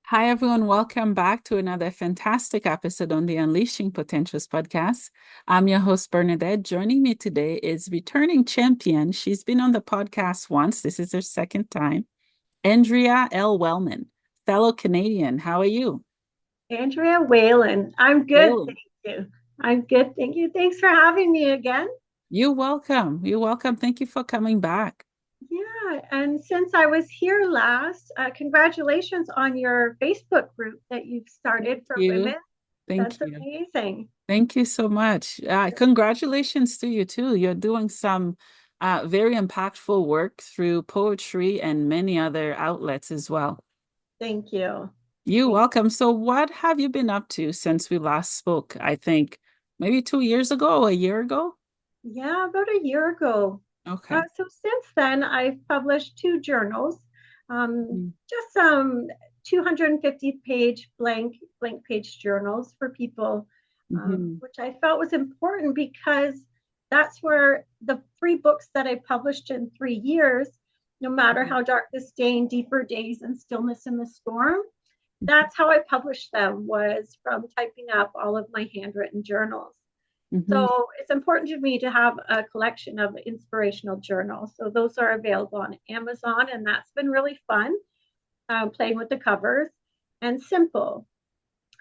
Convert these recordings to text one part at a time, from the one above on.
Hi, everyone. Welcome back to another fantastic episode on the Unleashing Potentials podcast. I'm your host, Bernadette. Joining me today is returning champion. She's been on the podcast once. This is her second time. Andrea L. Wehlann, fellow Canadian. How are you? Andrea Wehlann. I'm good, Wehlann. thank you. I'm good, thank you. Thanks for having me again. You're welcome. You're welcome. Thank you for coming back. Yeah, and since I was here last, congratulations on your Facebook group that you've Thank started for women. you. Thank That's you. amazing. Thank you so much. Congratulations to you too. You're doing some very impactful work through poetry and many other outlets as well. Thank you. You're Thank welcome. So, what have you been up to since we last spoke? I think maybe 2 years ago, a year ago. Yeah, about a year ago. Okay. So since then, I've published two journals, Mm-hmm. just some 250 page blank page journals for people, Mm-hmm. which I felt was important because that's where the three books that I published in 3 years, no matter how dark the stain, deeper days, and stillness in the storm, that's how I published them, was from typing up all of my handwritten journals. Mm-hmm. So it's important to me to have a collection of inspirational journals. So those are available on Amazon, and that's been really fun, playing with the covers and simple.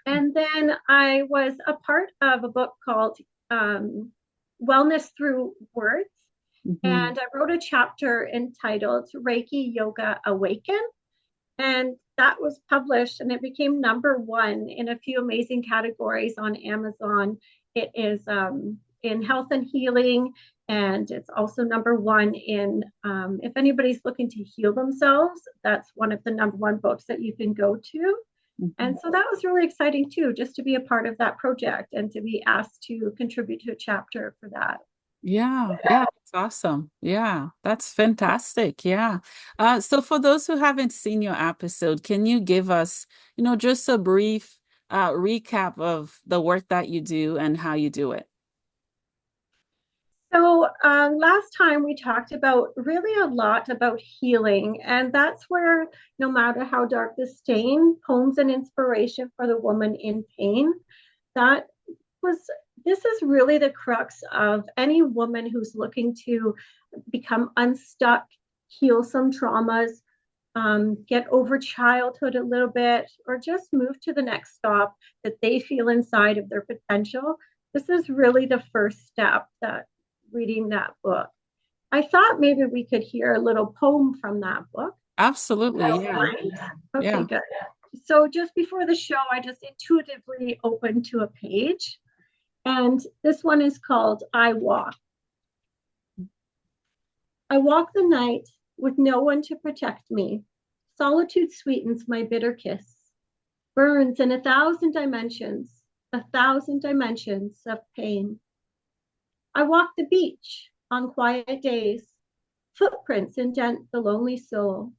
And then I was a part of a book called Wellness Through Words. Mm-hmm. And I wrote a chapter entitled Reiki Yoga Awaken. And that was published and it became number one in a few amazing categories on Amazon. It is in health and healing, and it's also number one in if anybody's looking to heal themselves, that's one of the number one books that you can go to. Mm-hmm. And so that was really exciting too, just to be a part of that project and to be asked to contribute to a chapter for that. Yeah, yeah, that's awesome. Yeah, that's fantastic. Yeah. So for those who haven't seen your episode, can you give us, just a brief recap of the work that you do and how you do it? So last time we talked about really a lot about healing, and that's where no matter how dark the stain, poems and inspiration for the woman in pain. That was this is really the crux of any woman who's looking to become unstuck, heal some traumas, get over childhood a little bit, or just move to the next stop that they feel inside of their potential. This is really the first step that reading that book. I thought maybe we could hear a little poem from that book. Absolutely. Yeah. Okay, Yeah. good. So just before the show, I just intuitively opened to a page, and this one is called I Walk. I walk the night with no one to protect me. Solitude sweetens my bitter kiss, burns in a thousand dimensions of pain. I walk the beach on quiet days, footprints indent the lonely soul,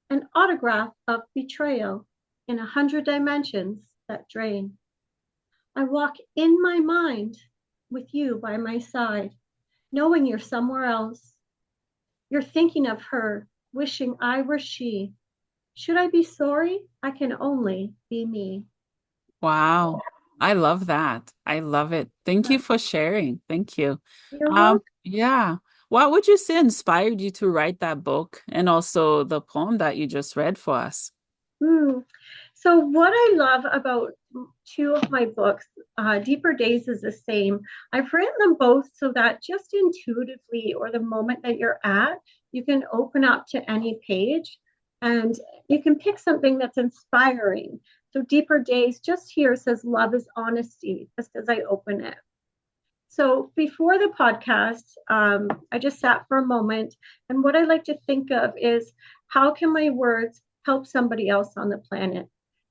an autograph of betrayal in 100 dimensions that drain. I walk in my mind with you by my side, knowing you're somewhere else. You're thinking of her, wishing I were she. Should I be sorry? I can only be me. Wow. I love that. I love it. Thank you for sharing. Thank you. You're welcome. Yeah. What would you say inspired you to write that book and also the poem that you just read for us? Hmm. So, what I love about two of my books, Deeper Days is the same. I've written them both so that just intuitively, or the moment that you're at, you can open up to any page and you can pick something that's inspiring. So, Deeper Days just here says, Love is honesty, just as I open it. So, before the podcast, I just sat for a moment. And what I like to think of is how can my words help somebody else on the planet?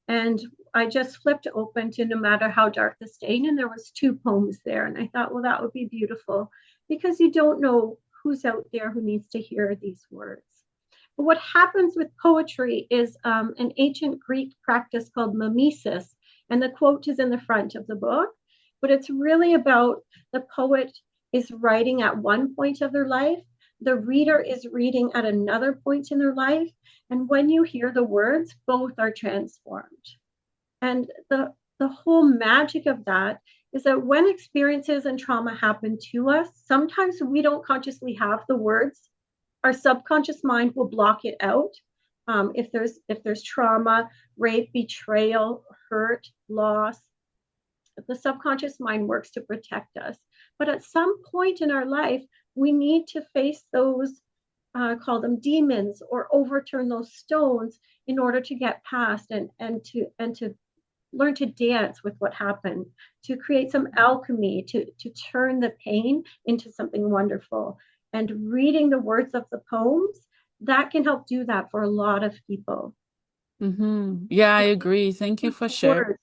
And I just flipped open to No Matter How Dark the Stain, and there was two poems there. And I thought, well, that would be beautiful because you don't know who's out there who needs to hear these words. But what happens with poetry is an ancient Greek practice called mimesis, and the quote is in the front of the book. But it's really about the poet is writing at one point of their life, The reader is reading at another point in their life. And when you hear the words, both are transformed. And the whole magic of that is that when experiences and trauma happen to us, sometimes we don't consciously have the words. Our subconscious mind will block it out. If there's trauma, rape, betrayal, hurt, loss, the subconscious mind works to protect us. But at some point in our life, we need to face those, call them demons, or overturn those stones in order to get past and to learn to dance with what happened, to create some alchemy, to turn the pain into something wonderful. And reading the words of the poems, that can help do that for a lot of people. Yeah, I agree. Thank you for sharing. Words.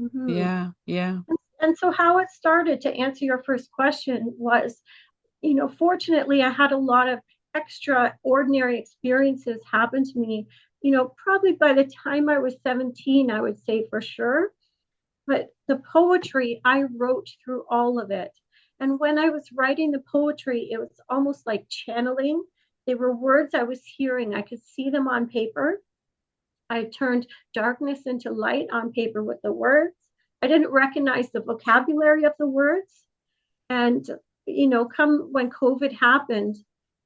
Mm-hmm. Yeah, yeah. And so how it started, to answer your first question, was, fortunately, I had a lot of extraordinary experiences happen to me. Probably by the time I was 17, I would say for sure. But the poetry, I wrote through all of it. And when I was writing the poetry, it was almost like channeling. They were words I was hearing. I could see them on paper. I turned darkness into light on paper with the words. I didn't recognize the vocabulary of the words. And, come when COVID happened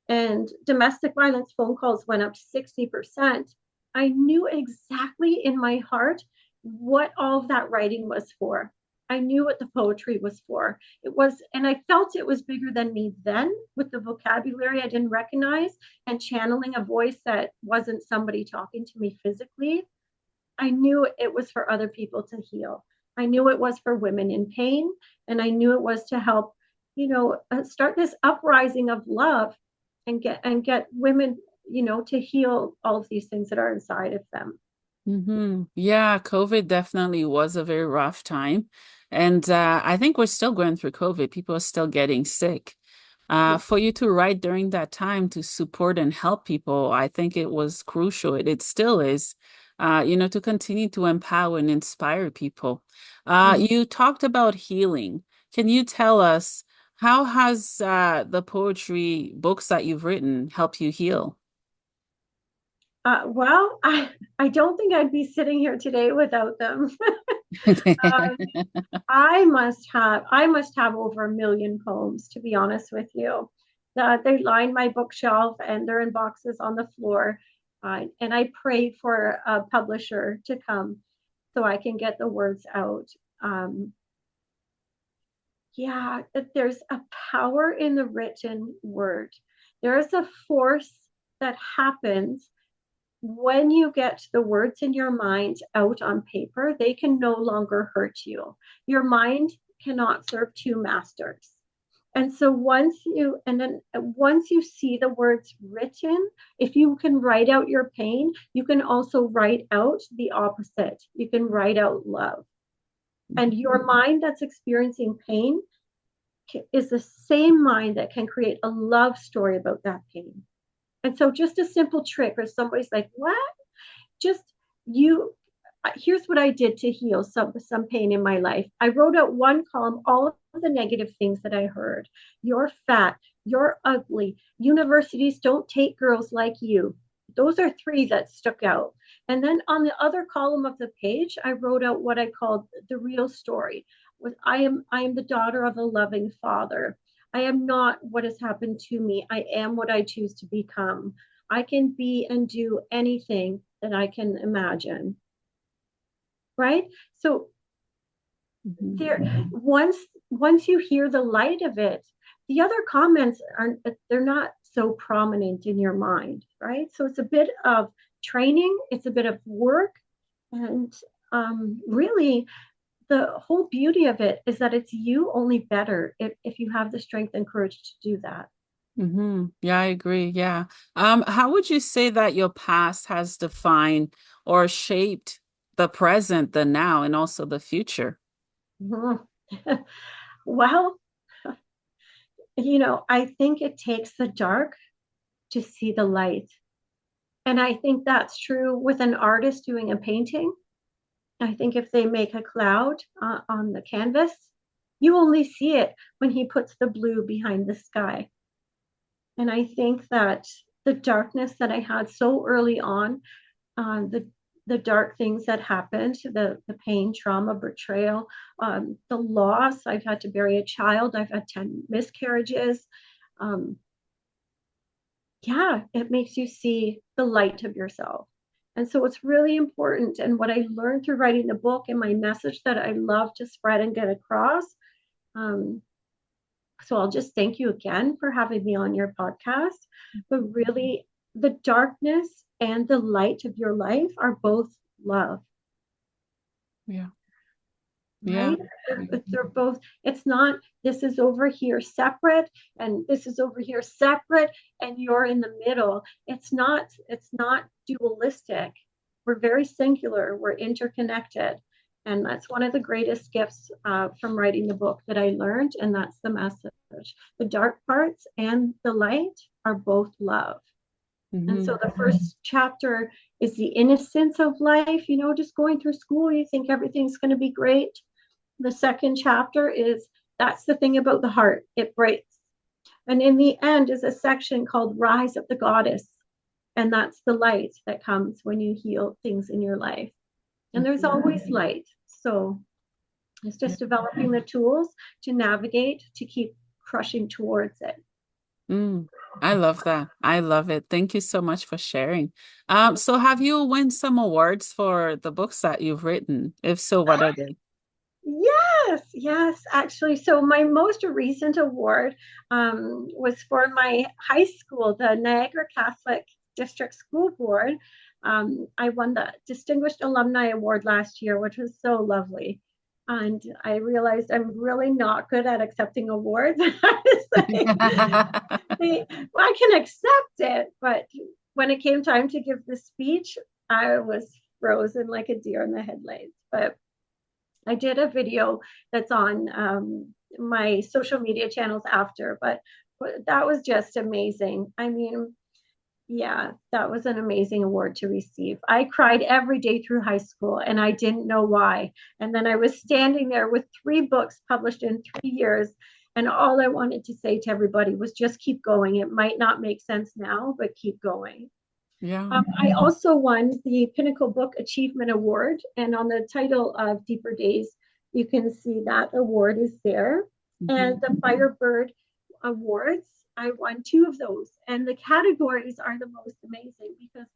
and domestic violence phone calls went up 60%, I knew exactly in my heart what all of that writing was for. I knew what the poetry was for. It was, and I felt it was bigger than me then, with the vocabulary I didn't recognize and channeling a voice that wasn't somebody talking to me physically. I knew it was for other people to heal. I knew it was for women in pain, and I knew it was to help, start this uprising of love and get women, to heal all of these things that are inside of them. Yeah, COVID definitely was a very rough time. And I think we're still going through COVID. People are still getting sick. For you to write during that time to support and help people, I think it was crucial. It still is, to continue to empower and inspire people. You talked about healing. Can you tell us how has the poetry books that you've written helped you heal? Well, I don't think I'd be sitting here today without them. uh, I must have over 1 million poems, to be honest with you. They line my bookshelf and they're in boxes on the floor. And I pray for a publisher to come so I can get the words out. Um, yeah, there's a power in the written word. There is a force that happens when you get the words in your mind out on paper. They can no longer hurt you. Your mind cannot serve two masters. And so once you see the words written, if you can write out your pain, you can also write out the opposite. You can write out love. And your mind that's experiencing pain is the same mind that can create a love story about that pain. And so just a simple trick, or somebody's like, what? Just you Here's what I did to heal some pain in my life. I wrote out one column, all of the negative things that I heard. You're fat, you're ugly, universities don't take girls like you. Those are three that stuck out. And then on the other column of the page, I wrote out what I called the real story. I am the daughter of a loving father. I am not what has happened to me. I am what I choose to become. I can be and do anything that I can imagine. Right? So there, once you hear the light of it, the other comments aren't, they're not so prominent in your mind, right? So it's a bit of training, it's a bit of work, and really the whole beauty of it is that it's you, only better, if you have the strength and courage to do that. Yeah, I agree. Yeah. How would you say that your past has defined or shaped the present, the now, and also the future? Mhm. Well, I think it takes the dark to see the light. And I think that's true with an artist doing a painting. I think if they make a cloud on the canvas, you only see it when he puts the blue behind the sky. And I think that the darkness that I had so early on, the dark things that happened, the pain, trauma, betrayal, the loss. I've had to bury a child. I've had 10 miscarriages. Um, yeah, it makes you see the light of yourself. And so it's really important. And what I learned through writing the book and my message that I love to spread and get across. Um, so I'll just thank you again for having me on your podcast. But really, the darkness and the light of your life are both love. Yeah. Yeah. Right? They're both, it's not this is over here separate and this is over here separate and you're in the middle. It's not dualistic. We're very singular, we're interconnected. And that's one of the greatest gifts from writing the book that I learned. And that's the message. The dark parts and the light are both love. And so the first chapter is the innocence of life, just going through school, you think everything's going to be great. The second chapter is that's the thing about the heart, it breaks. And in the end is a section called Rise of the Goddess. And that's the light that comes when you heal things in your life. And there's always light. So it's just developing the tools to navigate, to keep crushing towards it. I love that. I love it. Thank you so much for sharing. So have you won some awards for the books that you've written? If so, what are they? Yes, actually. So my most recent award was for my high school, the Niagara Catholic District School Board. I won the Distinguished Alumni Award last year, which was so lovely. And I realized I'm really not good at accepting awards. Like, well, I can accept it, but when it came time to give the speech, I was frozen like a deer in the headlights. But I did a video that's on my social media channels after, but that was just amazing. I mean, yeah, that was an amazing award to receive. I cried every day through high school and I didn't know why. And then I was standing there with 3 books published in 3 years. And all I wanted to say to everybody was just keep going. It might not make sense now, but keep going. Yeah. I also won the Pinnacle Book Achievement Award, and on the title of Deeper Days, you can see that award is there. And the Firebird Awards, I won 2 of those. And the categories are the most amazing because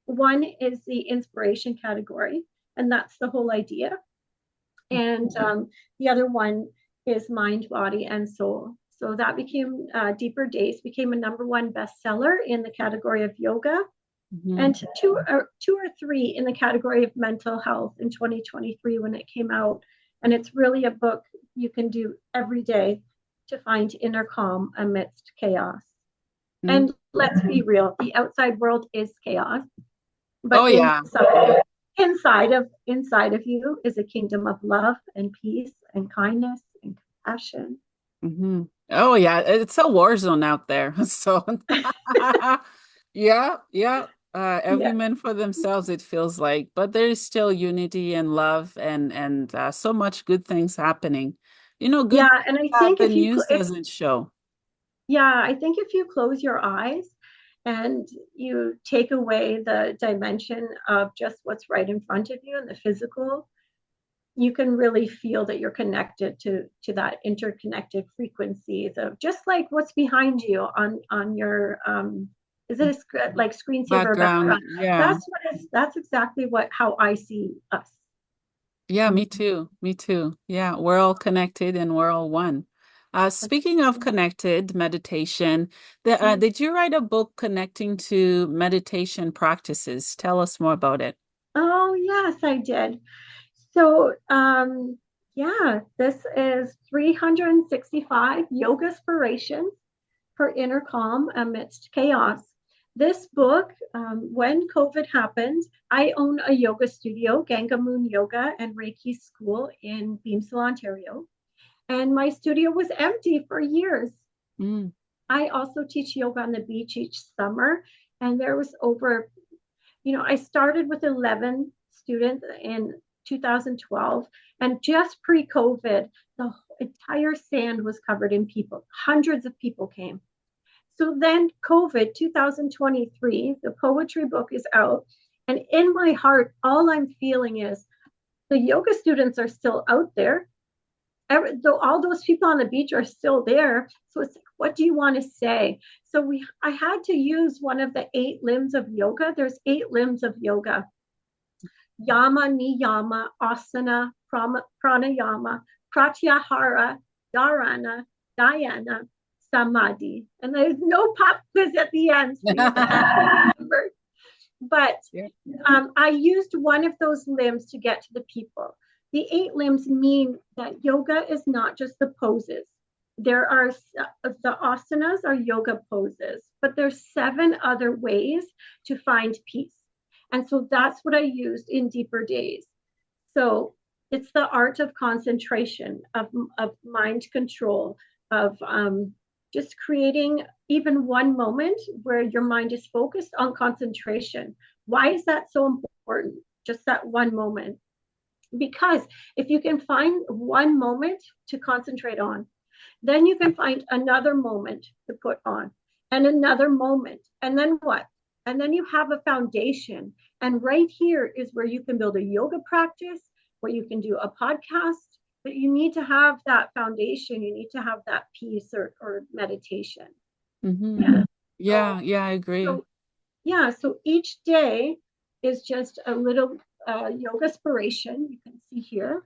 one is the inspiration category, and that's the whole idea. And the other one is mind, body, and soul. So that became Deeper Days became a #1 bestseller in the category of yoga and two or three in the category of mental health in 2023 when it came out. And it's really a book you can do every day to find inner calm amidst chaos. And let's be real, the outside world is chaos, but Oh, yeah. inside of you is a kingdom of love and peace and kindness and compassion. Oh, yeah. It's a war zone out there. So, yeah, yeah. Every Yeah. man for themselves, it feels like, but there is still unity and love and so much good things happening. Good Yeah, things and I that think the news doesn't show. I think if you close your eyes and you take away the dimension of just what's right in front of you and the physical, you can really feel that you're connected to that interconnected frequencies of just like what's behind you on your is it like screensaver Background, background? yeah. That's exactly what how I see us. Yeah, me too. Me too. Yeah, we're all connected and we're all one. Speaking of connected meditation, did you write a book connecting to meditation practices? Tell us more about it. Oh yes, I did. So yeah, this is 365 yoga inspirations for inner calm amidst chaos. This book, when COVID happened, I own a yoga studio, Ganga Moon Yoga and Reiki School in 𝒂𝒚'𝒔, Ontario. And my studio was empty for years. Mm. I also teach yoga on the beach each summer. And there was over, I started with 11 students in 2012. And just pre COVID, the entire sand was covered in people. Hundreds of people came. So then COVID 2023, the poetry book is out. And in my heart, all I'm feeling is the yoga students are still out there. All those people on the beach are still there. So it's like, what do you want to say? So I had to use one of the 8 limbs of yoga. There's 8 limbs of yoga: yama, niyama, asana, pranayama, pratyahara, dharana, dhyana, samadhi. And there's no pop quiz at the end, so you remember. But I used one of those limbs to get to the people. The 8 limbs mean that yoga is not just the poses. There are the asanas are yoga poses, but there's 7 other ways to find peace. And so that's what I used in Deeper Days. So it's the art of concentration, of mind control, of just creating even one moment where your mind is focused on concentration. Why is that so important? Just that one moment. Because if you can find one moment to concentrate on, then you can find another moment to put on, and another moment. And then what? And then you have a foundation. And right here is where you can build a yoga practice, where you can do a podcast. But you need to have that foundation. You need to have that peace or meditation. Mm-hmm. Yeah, I agree. So each day is just a little yoga inspiration. You can see here.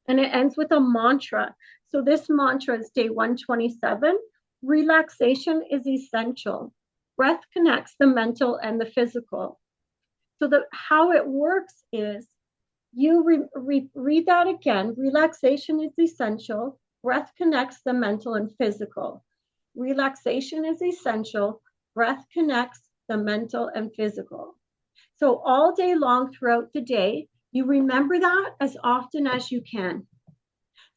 And it ends with a mantra. So this mantra is day 127. Relaxation is essential. Breath connects the mental and the physical. So how it works is you read that again. Relaxation is essential. Breath connects the mental and physical. Relaxation is essential. Breath connects the mental and physical. So all day long throughout the day, you remember that as often as you can.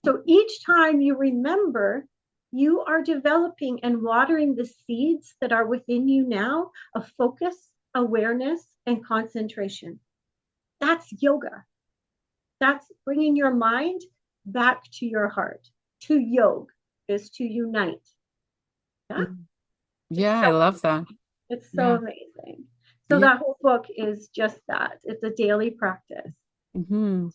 So each time you remember, you are developing and watering the seeds that are within you now of focus, awareness, and concentration. That's yoga. That's bringing your mind back to your heart. To yoga is to unite. Yeah, I love that. It's so amazing. So that whole book is just that. It's a daily practice.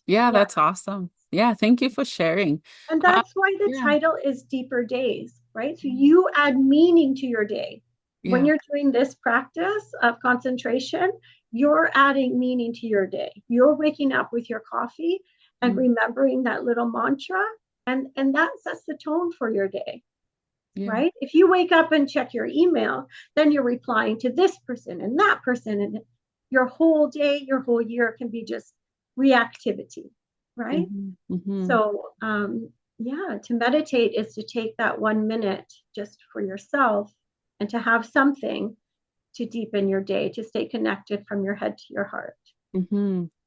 Yeah, that's awesome. Yeah, thank you for sharing. And that's why the title is Deeper Days, right? So you add meaning to your day. When you're doing this practice of concentration, you're adding meaning to your day. You're waking up with your coffee and remembering that little mantra, and that sets the tone for your day. Right? If you wake up and check your email, then you're replying to this person and that person, and your whole day, your whole year can be just reactivity, right? So to meditate is to take that 1 minute just for yourself and to have something to deepen your day, to stay connected from your head to your heart.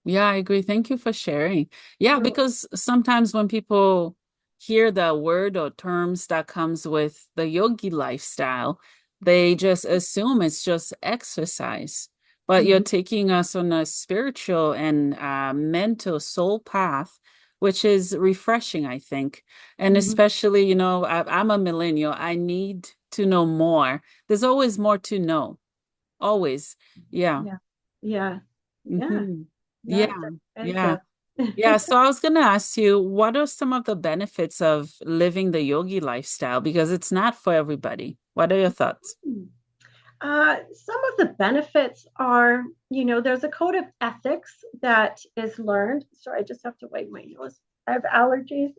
Yeah, I agree. Thank you for sharing. Yeah, because sometimes when people hear the word or terms that comes with the yogi lifestyle, they just assume it's just exercise. But you're taking us on a spiritual and mental soul path, which is refreshing, I think. And especially, I'm a millennial. I need to know more. There's always more to know. Always. Yeah. Yeah. Yeah. So I was going to ask you, what are some of the benefits of living the yogi lifestyle? Because it's not for everybody. What are your thoughts? Some of the benefits are, there's a code of ethics that is learned. Sorry, I just have to wipe my nose. I have allergies.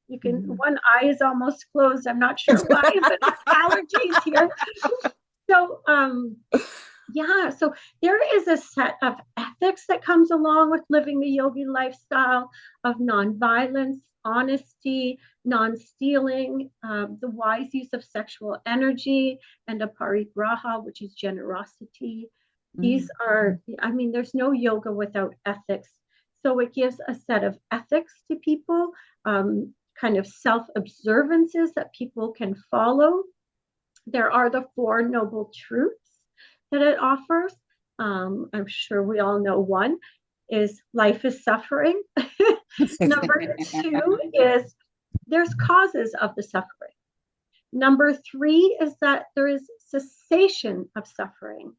One eye is almost closed. I'm not sure why, but it's allergies here. So, so there is a set of ethics that comes along with living the yogi lifestyle of nonviolence, honesty, non-stealing, the wise use of sexual energy, and aparigraha, which is generosity. These are, there's no yoga without ethics. So it gives a set of ethics to people, kind of self-observances that people can follow. There are the 4 noble truths that it offers. I'm sure we all know one is life is suffering. Number 2 is there's causes of the suffering. Number 3 is that there is cessation of suffering.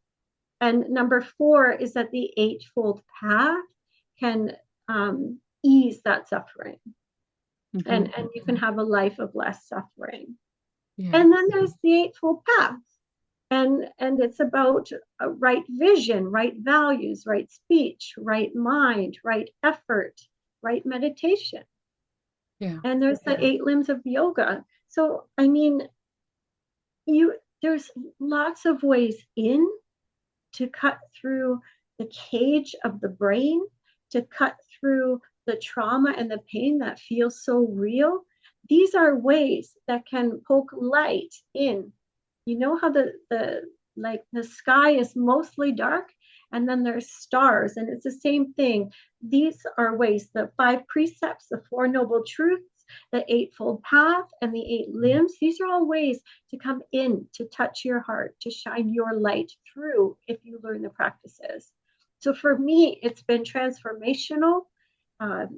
And number 4 is that the Eightfold Path can ease that suffering. Mm-hmm. And you can have a life of less suffering. Yeah. And then there's the Eightfold Path. And it's about right vision, right values, right speech, right mind, right effort, right meditation. Yeah. And there's the 8 limbs of yoga. So I mean, there's lots of ways in to cut through the cage of the brain, to cut through the trauma and the pain that feels so real. These are ways that can poke light in. You know how the sky is mostly dark and then there's stars, and it's the same thing. These are ways, the 5 precepts, the 4 noble truths, the Eightfold Path, and the 8 limbs. These are all ways to come in, to touch your heart, to shine your light through if you learn the practices. So for me, it's been transformational. I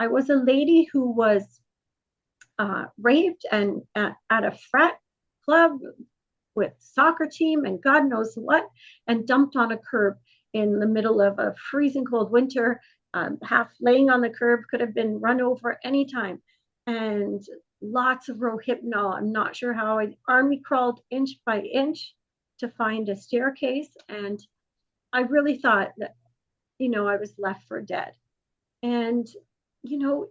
was a lady who was raped and at a frat club with soccer team and God knows what, and dumped on a curb in the middle of a freezing cold winter, half laying on the curb, could have been run over anytime. And lots of Rohypnol. I'm not sure how. I army crawled inch by inch to find a staircase. And I really thought that, I was left for dead. And,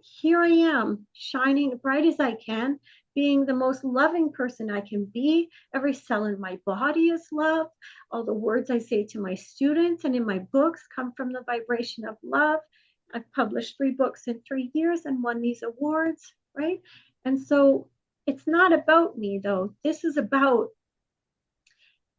here I am, shining bright as I can, being the most loving person I can be. Every cell in my body is love. All the words I say to my students and in my books come from the vibration of love. I've published 3 books in 3 years and won these awards, right? And so it's not about me, though. This is about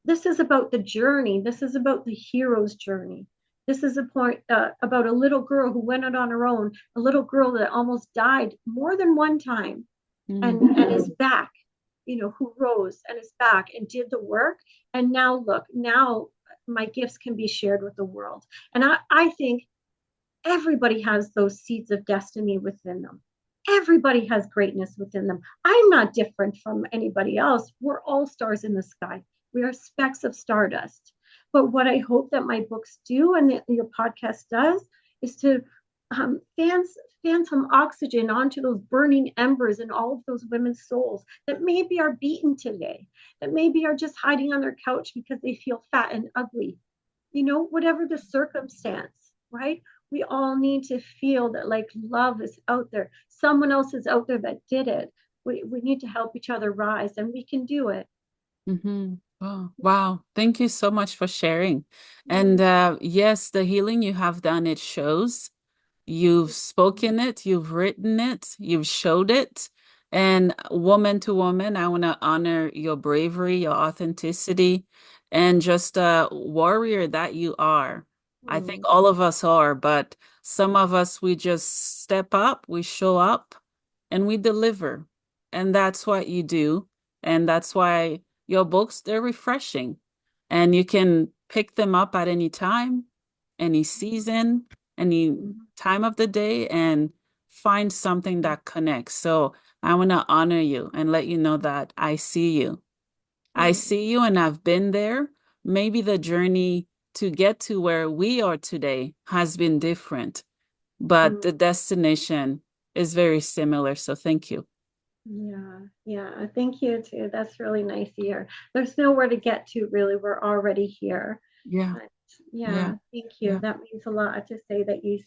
the journey. This is about the hero's journey. This is about a little girl who went out on her own, a little girl that almost died more than one time, and is back, who rose and is back and did the work. And now my gifts can be shared with the world. And I think everybody has those seeds of destiny within them. Everybody has greatness within them. I'm not different from anybody else. We're all stars in the sky. We are specks of stardust. But what I hope that my books do and that your podcast does is to fan some oxygen onto those burning embers in all of those women's souls that maybe are beaten today, that maybe are just hiding on their couch because they feel fat and ugly. Whatever the circumstance, right? We all need to feel that like love is out there. Someone else is out there that did it. We need to help each other rise, and we can do it. Mm-hmm. Oh, wow. Thank you so much for sharing. And Mm-hmm. yes, the healing you have done, it shows. You've spoken it, you've written it, you've showed it. And woman to woman, I want to honor your bravery, your authenticity, and just a warrior that you are. I think all of us are, but some of us, we just step up, we show up, and we deliver. And that's what you do. And that's why your books, they're refreshing. And you can pick them up at any time, any season, any time of the day, and find something that connects. So I want to honor you and let you know that I see you. I see you and I've been there. Maybe the journey to get to where we are today has been different, but the destination is very similar. So thank you. Yeah, yeah. Thank you too. That's really nice here. There's nowhere to get to really. We're already here. Yeah, But yeah, yeah, thank you. yeah. That means a lot to say that you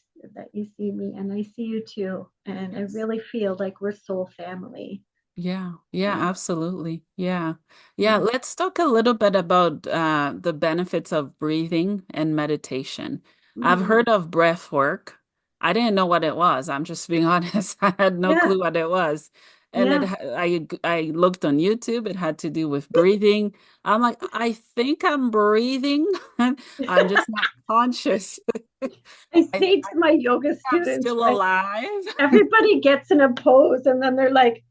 see me and I see you too. And I Yes. really feel like we're soul family. Yeah, yeah, Yeah. absolutely. Yeah. Yeah, Mm. let's talk a little bit about the benefits of breathing and meditation. I've Mhm. heard of breath work. I didn't know what it was. I'm just being honest. I had no Yeah, clue what it was. And yeah. I looked on YouTube. It had to do with breathing. I'm like, I think I'm breathing. I'm just not conscious. I I say to my yoga I'm students, still right? alive. Everybody gets in a pose and then they're like,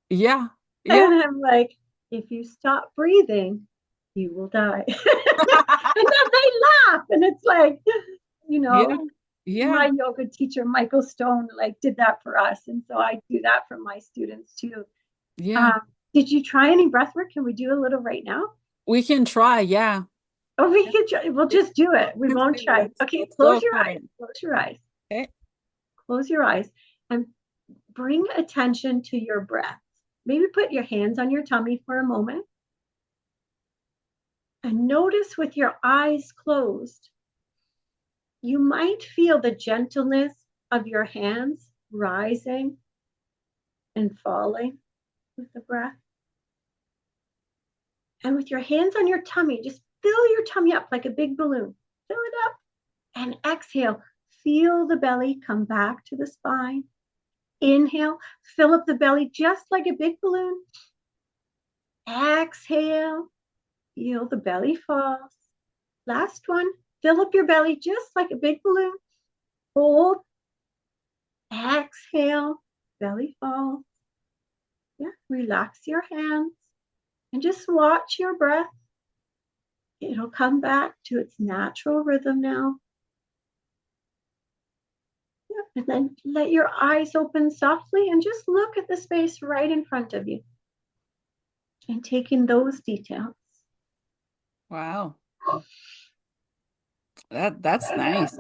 Yeah. Yeah. and I'm like, if you stop breathing, you will die. And then they laugh. And it's like, you Yeah. know, my Yeah. yoga teacher, Michael Stone, like did that for us. And so I do that for my students too. Yeah. Um, Did you try any breath work? Can we do a little right now? We can try. Yeah. Oh, we can try. We'll just do it. We Let's won't do try. this. Okay, Let's close go your for eyes. it. Close your eyes. Okay. Close your eyes and bring attention to your breath. Maybe put your hands on your tummy for a moment and notice with your eyes closed, you might feel the gentleness of your hands rising and falling with the breath. And with your hands on your tummy, just fill your tummy up like a big balloon. Fill it up and exhale. Feel the belly come back to the spine. Inhale, fill up the belly just like a big balloon. Exhale, feel the belly falls. Last one, fill up your belly just like a big balloon. Hold, exhale, belly falls. Yeah, relax your hands and just watch your breath. It'll come back to its natural rhythm now. Yeah, and then let your eyes open softly and just look at the space right in front of you and take in those details. Wow. That's nice.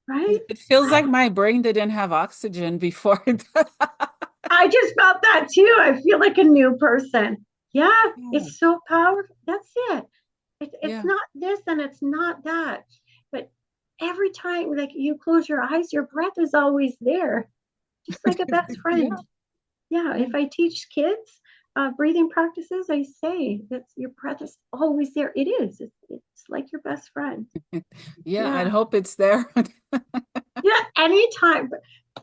Right? It feels like my brain didn't have oxygen before. I just felt that too. I feel like a new person. Yeah, Yeah. it's so powerful. That's it. It's Yeah. not this and it's not that. But every time, like you close your eyes, your breath is always there, just like a best friend. Yeah. Yeah, Yeah. if I teach kids breathing practices, I say that your breath is always there. It is. It's like your best friend. Yeah, I'd Yeah. hope it's there. Yeah, anytime. Yeah.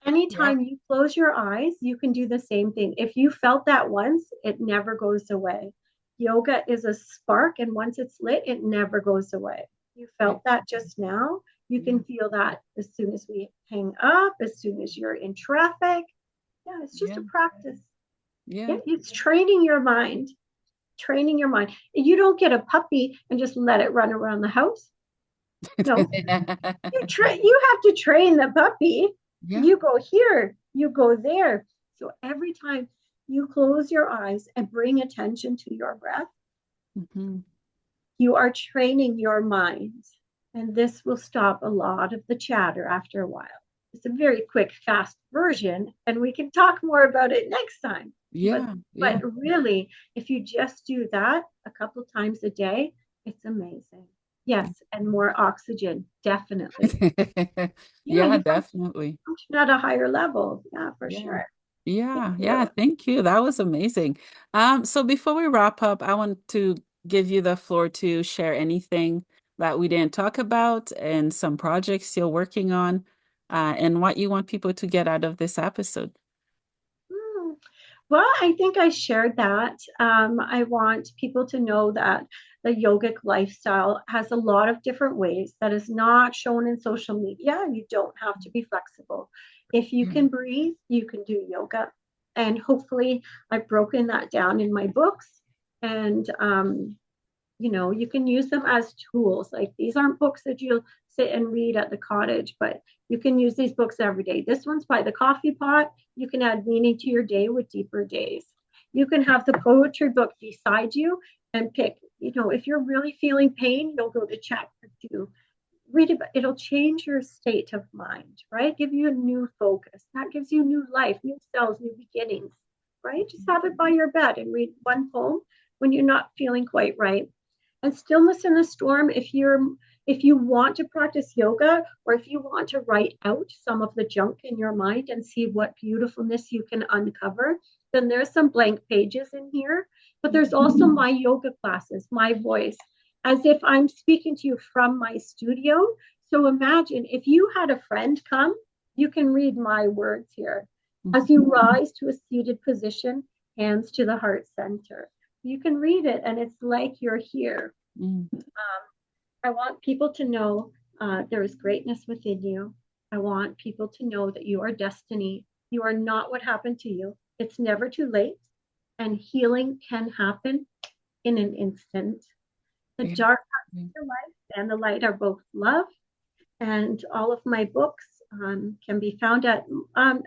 Anytime you close your eyes, you can do the same thing. If you felt that once, it never goes away. Yoga is a spark, and once it's lit, it never goes away. You felt that just now. You Yeah. can feel that as soon as we hang up, as soon as you're in traffic. Yeah, it's just Yeah. a practice. Yeah. Yeah, it's training your mind, training your mind. You don't get a puppy and just let it run around the house. No, you have to train the puppy. Yeah. You go here, you go there. So every time you close your eyes and bring attention to your breath, Mhm. you are training your mind. And this will stop a lot of the chatter after a while. It's a very quick, fast version, and we can talk more about it next time. But Yeah. but Yeah. really, if you just do that a couple times a day, it's amazing. Yes, and more oxygen, definitely. Yeah, Yeah, you definitely. function at a higher level. Yeah, for Yeah. sure. Thank Yeah, you. yeah, thank you. That was amazing. So before we wrap up, I want to give you the floor to share anything that we didn't talk about and some projects you're working on, and what you want people to get out of this episode. Hmm. Well, I think I shared that. I want people to know that the yogic lifestyle has a lot of different ways that is not shown in social media. You don't have to be flexible. If you can Mhm. breathe, you can do yoga. And hopefully, I've broken that down in my books. And you can use them as tools. Like these aren't books that you'll sit and read at the cottage, but you can use these books every day. This one's by the coffee pot. You can add meaning to your day with deeper days. You can have the poetry book beside you and pick, if you're really feeling pain, you'll go to chapter 2. Read it, it'll change your state of mind, right? Give you a new focus. That gives you new life, new cells, new beginnings, right? Just have it by your bed and read one poem when you're not feeling quite right. And stillness in the storm, if you want to practice yoga or if you want to write out some of the junk in your mind and see what beautifulness you can uncover, then there's some blank pages in here. But there's also my yoga classes, my voice, as if I'm speaking to you from my studio. So imagine if you had a friend come, you can read my words here. As you rise to a seated position, hands to the heart center. You can read it and it's like you're here. Mhm. I want people to know there is greatness within you. I want people to know that you are destiny. You are not what happened to you. It's never too late, and healing can happen in an instant. The Yeah. dark parts of your life and the light are both love, and all of my books can be found at,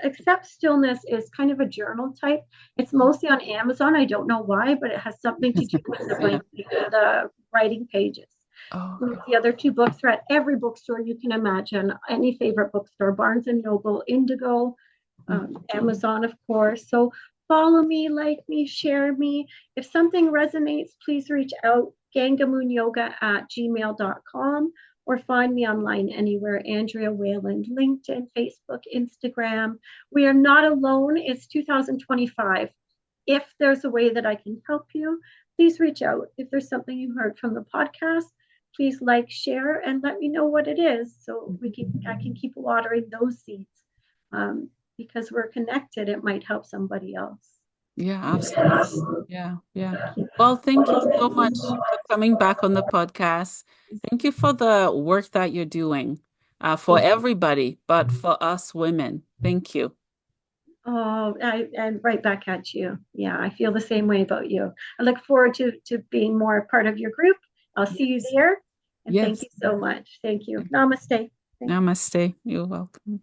except Stillness is kind of a journal type. It's mostly on Amazon. I don't know why, but it has something to do with Yeah. the writing pages. Oh, okay. The other two books are at every bookstore you can imagine, any favorite bookstore, Barnes and Noble, Indigo, Amazon, of course. So follow me, like me, share me. If something resonates, please reach out, gangamoonyoga@gmail.com, or find me online anywhere, Andrea Wehlann, LinkedIn, Facebook, Instagram. We are not alone. It's 2025. If there's a way that I can help you, please reach out. If there's something you heard from the podcast, please like, share, and let me know what it is so I can keep watering those seeds. Because we're connected, it might help somebody else. Yeah, absolutely. Yeah, yeah. Well, thank you so much for coming back on the podcast. Thank you for the work that you're doing, for Thank you. everybody, but for us women. Thank you. Oh, and right back at you. Yeah, I feel the same way about you. I look forward to being more a part of your group. I'll see you Yes. there. And thank Yes. you so much. Thank you. Namaste. Thank you. Namaste. You're welcome.